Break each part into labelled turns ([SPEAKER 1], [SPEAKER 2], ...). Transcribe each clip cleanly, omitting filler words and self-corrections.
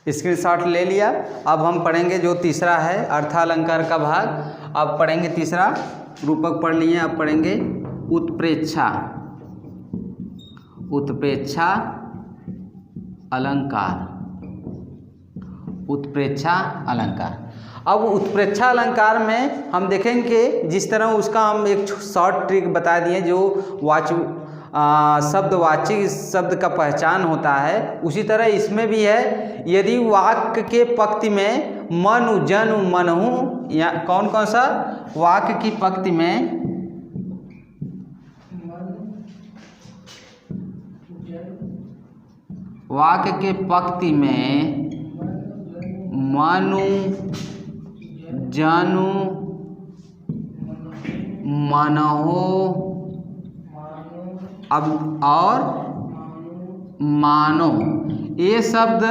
[SPEAKER 1] Screenshot ले लिया। अब हम पढ़ेंगे जो तीसरा है अर्थालंकार का भाग। अब पढ़ेंगे तीसरा, रूपक पढ़ लिए, अब पढ़ेंगे उत्प्रेक्षा। उत्प्रेक्षा अलंकार। उत्प्रेक्षा अलंकार। अब उत्प्रेक्षा अलंकार में हम देखेंगे जिस तरह उसका हम एक शॉर्ट ट्रिक बता दिए, जो शब्दवाची शब्द का पहचान होता है, उसी तरह इसमें भी है। यदि वाक्य के पंक्ति में मनु जनु मनहु, या कौन कौन सा वाक्य की पंक्ति में वाक्य के पंक्ति में मनु जनु मनहो अब और मानो, ये शब्द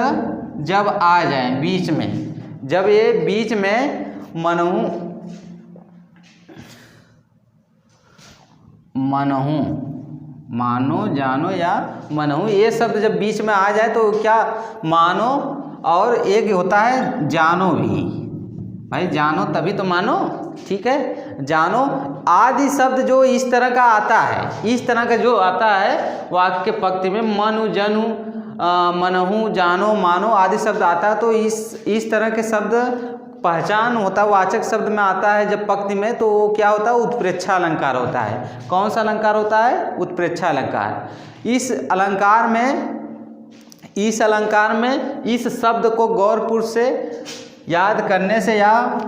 [SPEAKER 1] जब आ जाए बीच में, जब ये बीच में मनहु मनहु मानो जानो या मनहु, ये शब्द जब बीच में आ जाए तो क्या मानो, और एक होता है जानो भी। भाई जानो तभी तो मानो, ठीक है। जानो आदि शब्द जो इस तरह का आता है, इस तरह का जो आता है वाक्य के पंक्ति में मनु जनु मनहु जानो मानो आदि शब्द आता है, तो इस तरह के शब्द पहचान होता है, वाचक शब्द में आता है जब पंक्ति में, तो वो क्या होता है? उत्प्रेक्षा अलंकार होता है। कौन सा अलंकार होता है? उत्प्रेक्षा अलंकार। इस अलंकार में इस शब्द को गौरपूर्वक से याद करने से या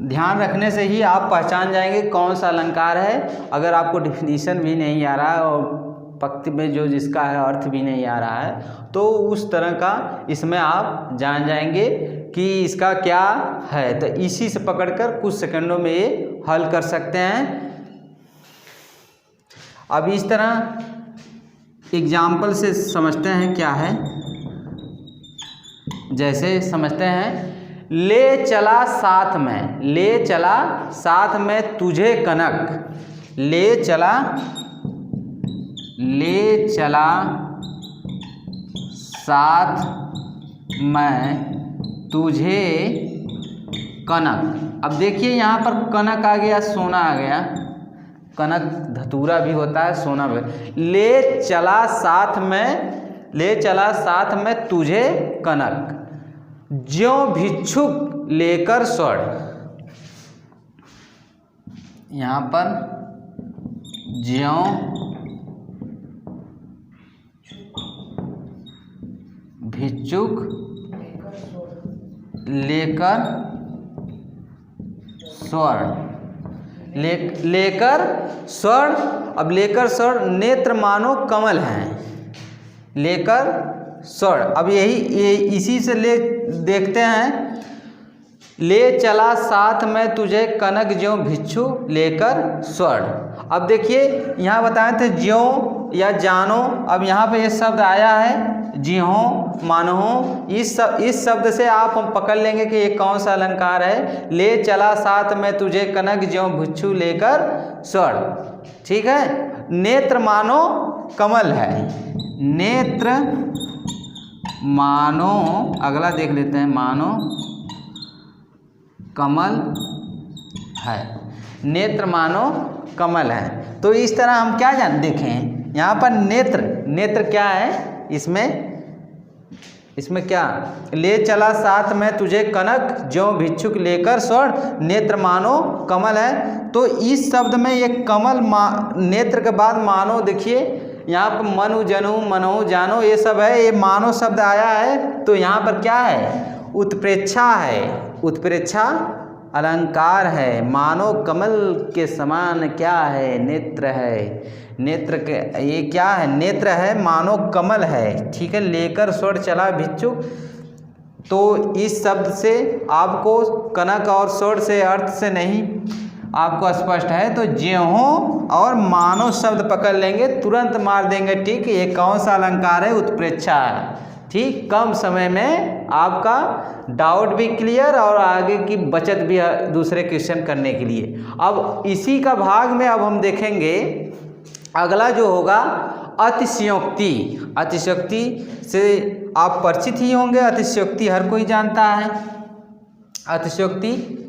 [SPEAKER 1] ध्यान रखने से ही आप पहचान जाएंगे कौन सा अलंकार है। अगर आपको डिफिनीशन भी नहीं आ रहा है और पंक्ति में जो जिसका है अर्थ भी नहीं आ रहा है, तो उस तरह का इसमें आप जान जाएंगे कि इसका क्या है। तो इसी से पकड़कर कुछ सेकंडों में ये हल कर सकते हैं। अब इस तरह एग्जाम्पल से समझते हैं क्या है। जैसे समझते हैं, ले चला साथ में, ले चला साथ में तुझे कनक, ले चला साथ में तुझे कनक। अब देखिए यहाँ पर कनक आ गया, सोना आ गया। कनक धतूरा भी होता है, सोना भी। ले चला साथ में तुझे कनक, ज्यों भिक्षुक लेकर स्वर्ण। यहाँ पर ज्यों भिक्षुक लेकर स्वर्ण, लेकर स्वर्ण। अब लेकर स्वर्ण, नेत्र मानो कमल हैं, लेकर स्वर्ण। अब ये इसी से देखते हैं, ले चला साथ में तुझे कनक ज्यों भिक्षु लेकर स्वर्ण। अब देखिए यहाँ बताए थे ज्यों या जानो, अब यहाँ पे ये शब्द आया है ज्यों मानो। इस शब्द से आप हम पकड़ लेंगे कि ये कौन सा अलंकार है। ले चला साथ में तुझे कनक ज्यों भिक्षु लेकर स्वर्ण, ठीक है। नेत्र मानो कमल है, नेत्र मानो, अगला देख लेते हैं, मानो कमल है, नेत्र मानो कमल है। तो इस तरह हम क्या देखें यहाँ पर नेत्र क्या है इसमें क्या, ले चला साथ में तुझे कनक ज्यों भिक्षुक लेकर स्वर्ण, नेत्र मानो कमल है। तो इस शब्द में ये कमल नेत्र के बाद मानो, देखिए यहाँ पर मनु जनु मनहु जानो ये सब है, ये मानो शब्द आया है। तो यहाँ पर क्या है? उत्प्रेक्षा है, उत्प्रेक्षा अलंकार है। मानो कमल के समान क्या है? नेत्र है। नेत्र के ये क्या है? नेत्र है, मानो कमल है, ठीक है। लेकर स्वर्ण चला भिक्षुक। तो इस शब्द से आपको कनक और स्वर्ण से अर्थ से नहीं आपको स्पष्ट है, तो ज्यों और मानो शब्द पकड़ लेंगे, तुरंत मार देंगे ठीक, ये कौन सा अलंकार है? उत्प्रेक्षा है, ठीक। कम समय में आपका डाउट भी क्लियर और आगे की बचत भी दूसरे क्वेश्चन करने के लिए। अब इसी का भाग में अब हम देखेंगे अगला जो होगा अतिशयोक्ति। अतिशयोक्ति से आप परिचित ही होंगे, अतिशयोक्ति हर कोई जानता है। अतिशयोक्ति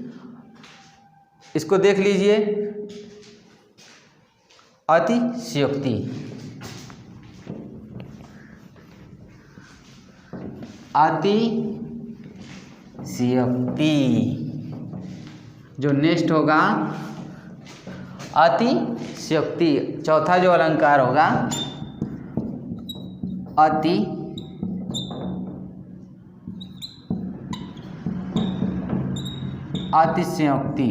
[SPEAKER 1] इसको देख लीजिए, अतिशयोक्ति, अतिशयोक्ति जो नेक्स्ट होगा अतिशयोक्ति, चौथा जो अलंकार होगा अतिशयोक्ति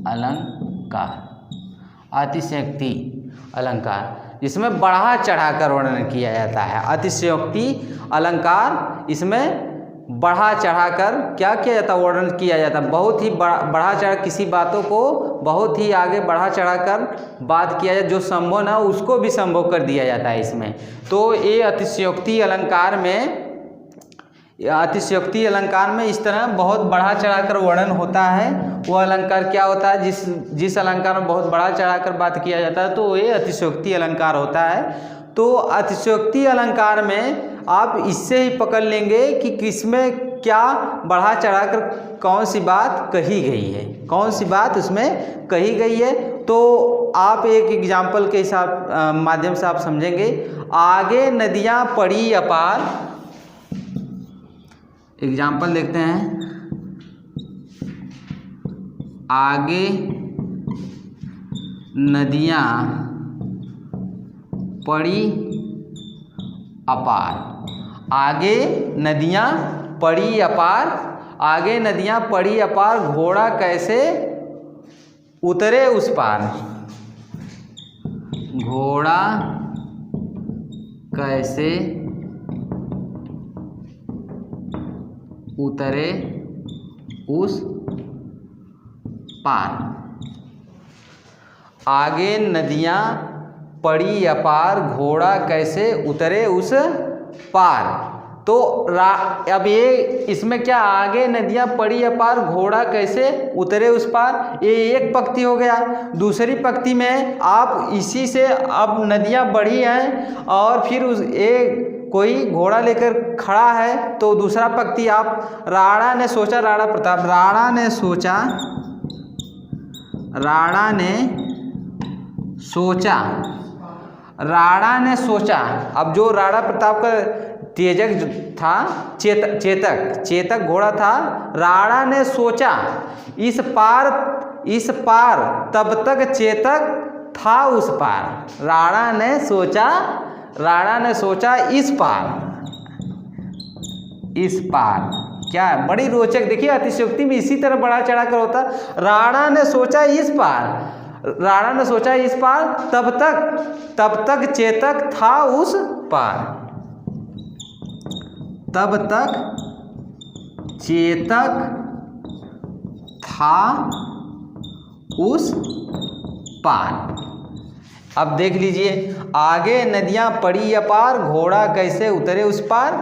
[SPEAKER 1] अलंकार, अतिशयोक्ति अलंकार जिसमें बढ़ा चढ़ाकर वर्णन किया जाता है। अतिशयोक्ति अलंकार इसमें बढ़ा चढ़ाकर क्या किया जाता है, वर्णन किया जाता है। बहुत ही बढ़ा चढ़ा किसी बातों को बहुत ही आगे बढ़ा चढ़ाकर बात किया जाए, जो संभव ना उसको भी संभव कर दिया जाता है इसमें। तो ये अतिशयोक्ति अलंकार में इस तरह बहुत बढ़ा चढ़ाकर वर्णन होता है। वो अलंकार क्या होता है, जिस अलंकार में बहुत बढ़ा चढ़ाकर बात किया जाता है, तो ये अतिशयोक्ति अलंकार होता है। तो अतिशयोक्ति अलंकार में आप इससे ही पकड़ लेंगे कि किसमें क्या बढ़ा चढ़ाकर कौन सी बात कही गई है, कौन सी बात उसमें कही गई है। तो आप एक एग्जाम्पल के माध्यम से आप समझेंगे। आगे नदियाँ पड़ी अपार, एग्जाम्पल देखते हैं। आगे नदियाँ पड़ी अपार, आगे नदियाँ पड़ी अपार, आगे नदियाँ पड़ी अपार, घोड़ा कैसे उतरे उस पार, घोड़ा कैसे उतरे उस पार। आगे नदियाँ पड़ी अपार, घोड़ा कैसे उतरे उस पार। तो अब ये इसमें क्या, आगे नदियाँ पड़ी अपार, घोड़ा कैसे उतरे उस पार, ये एक पंक्ति हो गया। दूसरी पंक्ति में आप इसी से, अब नदियाँ बढ़ी हैं और फिर कोई घोड़ा लेकर खड़ा है, तो दूसरा पंक्ति आप राणा ने सोचा, राणा प्रताप, राणा ने सोचा, राणा ने सोचा, राणा ने सोचा। अब जो राणा प्रताप का तेजक था, चेतक घोड़ा था, राणा ने सोचा इस पार, तब तक चेतक था उस पार। राणा ने सोचा इस पार क्या है, बड़ी रोचक। देखिए अतिशयोक्ति में इसी तरह बढ़ा चढ़ा कर होता। राणा ने सोचा इस पार, राणा ने सोचा इस पार, तब तक चेतक था उस पार, तब तक चेतक था उस पार। अब देख लीजिए, आगे नदियाँ पड़ी अपार, घोड़ा कैसे उतरे उस पार।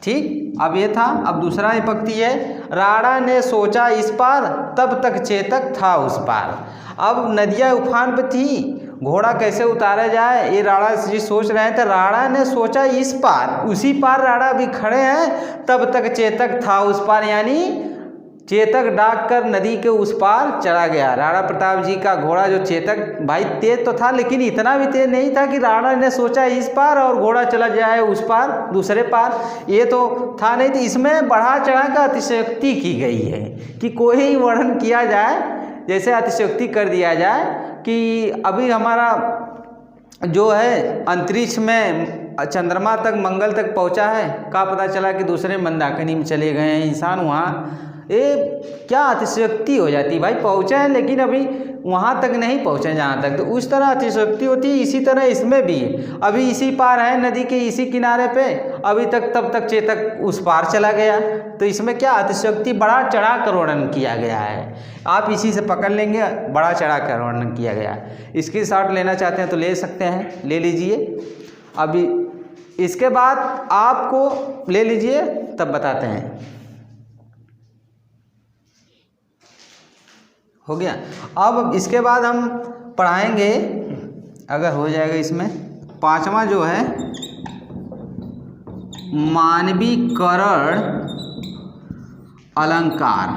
[SPEAKER 1] ठीक, अब ये था। अब दूसरा ये पंक्ति है, राणा ने सोचा इस पार, तब तक चेतक था उस पार। अब नदियाँ उफान पे थी, घोड़ा कैसे उतारा जाए, ये राणा जी सोच रहे थे। राणा ने सोचा इस पार, उसी पार राणा भी खड़े हैं, तब तक चेतक था उस पार, यानी चेतक डाक कर नदी के उस पार चला गया। राणा प्रताप जी का घोड़ा जो चेतक, भाई तेज तो था लेकिन इतना भी तेज नहीं था कि राणा ने सोचा इस पार और घोड़ा चला जाए उस पार, दूसरे पार, ये तो था नहीं। तो इसमें बढ़ा चढ़ा कर अतिशयोक्ति की गई है कि कोई वर्णन किया जाए, जैसे अतिशयोक्ति कर दिया जाए कि अभी हमारा जो है अंतरिक्ष में चंद्रमा तक, मंगल तक पहुंचा है, का पता चला कि दूसरे मंदाकिनी में चले गए हैं इंसान वहाँ। ये क्या अतिशयोक्ति हो जाती, भाई पहुँचे हैं लेकिन अभी वहाँ तक नहीं पहुँचे जहाँ तक, तो उस तरह अतिशयोक्ति होती है। इसी तरह इसमें भी अभी इसी पार है, नदी के इसी किनारे पे, अभी तक तब तक चेतक उस पार चला गया, तो इसमें क्या अतिशयोक्ति बढ़ा चढ़ा कर वर्णन किया गया है। आप इसी से पकड़ लेंगे, बढ़ा चढ़ा कर वर्णन किया गया है। इसकी शॉर्ट लेना चाहते हैं तो ले सकते हैं, ले लीजिए। अभी इसके बाद आपको ले लीजिए, तब बताते हैं। हो गया। अब इसके बाद हम पढ़ाएंगे, अगर हो जाएगा इसमें, पांचवा जो है मानवीकरण अलंकार।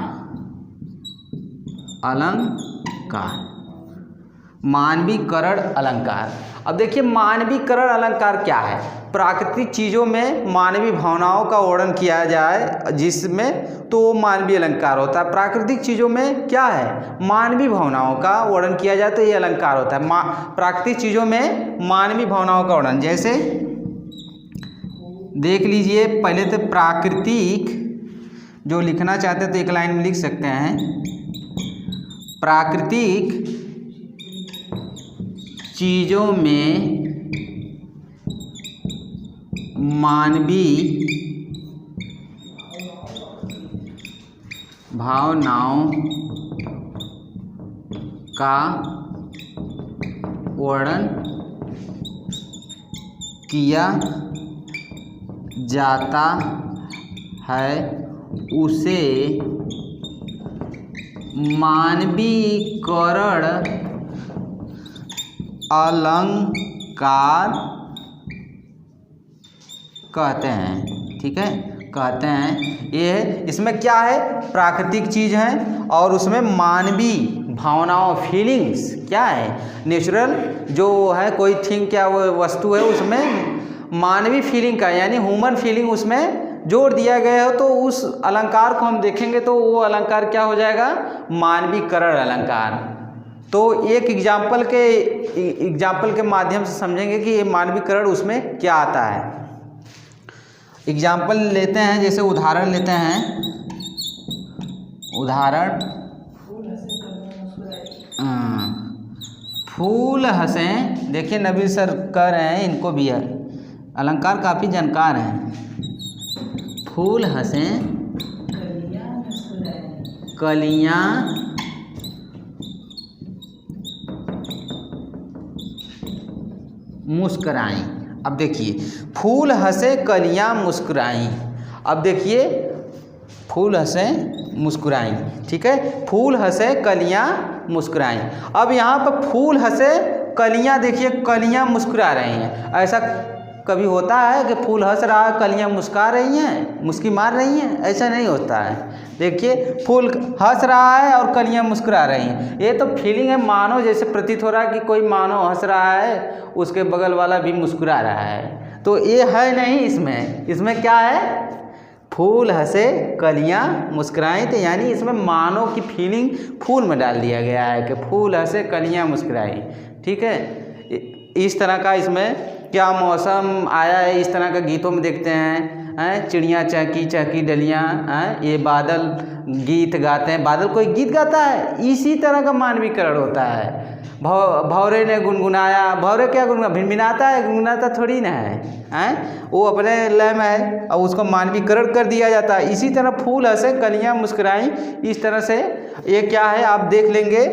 [SPEAKER 1] मानवीकरण अलंकार। अब देखिए मानवीकरण अलंकार क्या है। प्राकृतिक चीज़ों में मानवीय भावनाओं का वर्णन किया जाए जिसमें तो वो मानवीय अलंकार होता है। प्राकृतिक चीज़ों में क्या है, मानवीय भावनाओं का वर्णन किया जाए तो ये अलंकार होता है। प्राकृतिक चीज़ों में मानवीय भावनाओं का वर्णन, जैसे देख लीजिए, पहले तो प्राकृतिक जो लिखना चाहते हैं तो एक लाइन में लिख सकते हैं। प्राकृतिक चीज़ों में मानवीय भावनाओं का वर्णन किया जाता है उसे मानवीकरण अलंकार कहते हैं। ठीक है, कहते हैं। ये इसमें क्या है, प्राकृतिक चीज़ है और उसमें मानवीय भावनाओं फीलिंग्स क्या है, नेचुरल जो है कोई थिंग क्या वो वस्तु है उसमें मानवीय फीलिंग का यानी ह्यूमन फीलिंग उसमें जोड़ दिया गया हो तो उस अलंकार को हम देखेंगे तो वो अलंकार क्या हो जाएगा, मानवीकरण अलंकार। तो एक एग्जाम्पल के माध्यम से समझेंगे कि ये मानवीकरण उसमें क्या आता है। एग्जाम्पल लेते हैं, जैसे उदाहरण लेते हैं। उदाहरण फूल हंसे। देखिए नबील सर कह रहे हैं, इनको भी है अलंकार काफ़ी जानकार हैं। फूल हंसे कलियां मुस्कुराई। अब देखिए फूल हंसे कलियां मुस्कुराई। अब देखिए फूल हंसे मुस्कुराई, ठीक है, फूल हंसे कलियां मुस्कुराई। अब यहाँ पर फूल हंसे कलियां, देखिए कलियां मुस्कुरा रही हैं। ऐसा कभी होता है कि फूल हंस रहा है कलियां मुस्कुरा रही हैं, मुस्की मार रही हैं? ऐसा नहीं होता है। देखिए फूल हंस रहा है और कलियां मुस्कुरा रही हैं, ये तो फीलिंग है, मानो जैसे प्रतीत हो रहा है कि कोई मानो हंस रहा है, उसके बगल वाला भी मुस्कुरा रहा है। तो ये है नहीं इसमें। इसमें क्या है, फूल हंसे कलियां मुस्कुराई, तो यानी इसमें मानो की फीलिंग फूल में डाल दिया गया है कि फूल हंसे कलियां मुस्कुराई। ठीक है, इस तरह का इसमें क्या मौसम आया है, इस तरह का गीतों में देखते हैं। चिड़ियाँ चहकी चहकी डलियाँ, ये बादल गीत गाते हैं। बादल कोई गीत गाता है? इसी तरह का मानवीकरण होता है। भौरे ने गुनगुनाया, भौरे क्या भिनभिनाता है, गुनगुनाता थोड़ी ना है, वो अपने लय में है और उसको मानवीकरण कर दिया जाता है। इसी तरह फूल हंसे कलियां मुस्कुराई, इस तरह से ये क्या है आप देख लेंगे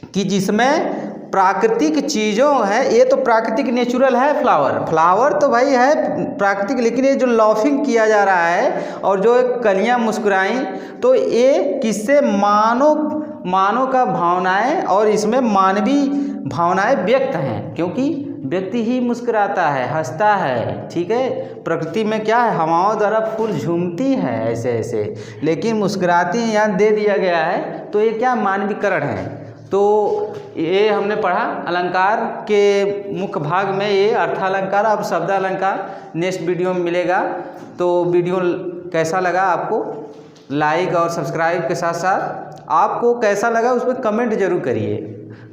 [SPEAKER 1] कि जिसमें प्राकृतिक चीज़ों है, ये तो प्राकृतिक नेचुरल है। फ्लावर तो भाई है प्राकृतिक, लेकिन ये जो लॉफिंग किया जा रहा है और जो कलियां मुस्कुराई, तो ये किससे, मानो का भावनाएं, और इसमें मानवीय भावनाएं व्यक्त हैं, क्योंकि व्यक्ति ही मुस्कुराता है, हंसता है। ठीक है, प्रकृति में क्या है, हवाओं द्वारा फूल झूमती है ऐसे ऐसे, लेकिन मुस्कुराती हैं, यहाँ दे दिया गया है। तो ये क्या मानवीकरण है। तो ये हमने पढ़ा अलंकार के मुख्य भाग में, ये अर्थालंकार। अब शब्द अलंकार नेक्स्ट वीडियो में मिलेगा। तो वीडियो कैसा लगा आपको, लाइक और सब्सक्राइब के साथ साथ आपको कैसा लगा उसमें कमेंट जरूर करिए।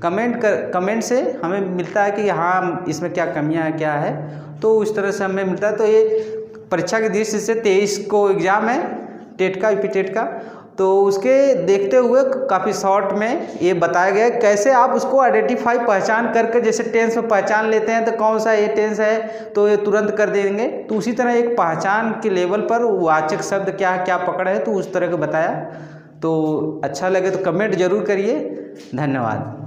[SPEAKER 1] कमेंट से हमें मिलता है कि हाँ इसमें क्या कमियां है, क्या है, तो उस तरह से हमें मिलता है। तो ये परीक्षा की दृष्टि से 23 को एग्ज़ाम है, टेट का, यूपी टेट का, तो उसके देखते हुए काफ़ी शॉर्ट में ये बताया गया कैसे आप उसको आइडेंटिफाई, पहचान करके, जैसे टेंस में पहचान लेते हैं तो कौन सा ये टेंस है तो ये तुरंत कर देंगे। तो उसी तरह एक पहचान के लेवल पर वाचक शब्द क्या है, क्या पकड़ है, तो उस तरह का बताया। तो अच्छा लगे तो कमेंट जरूर करिए। धन्यवाद।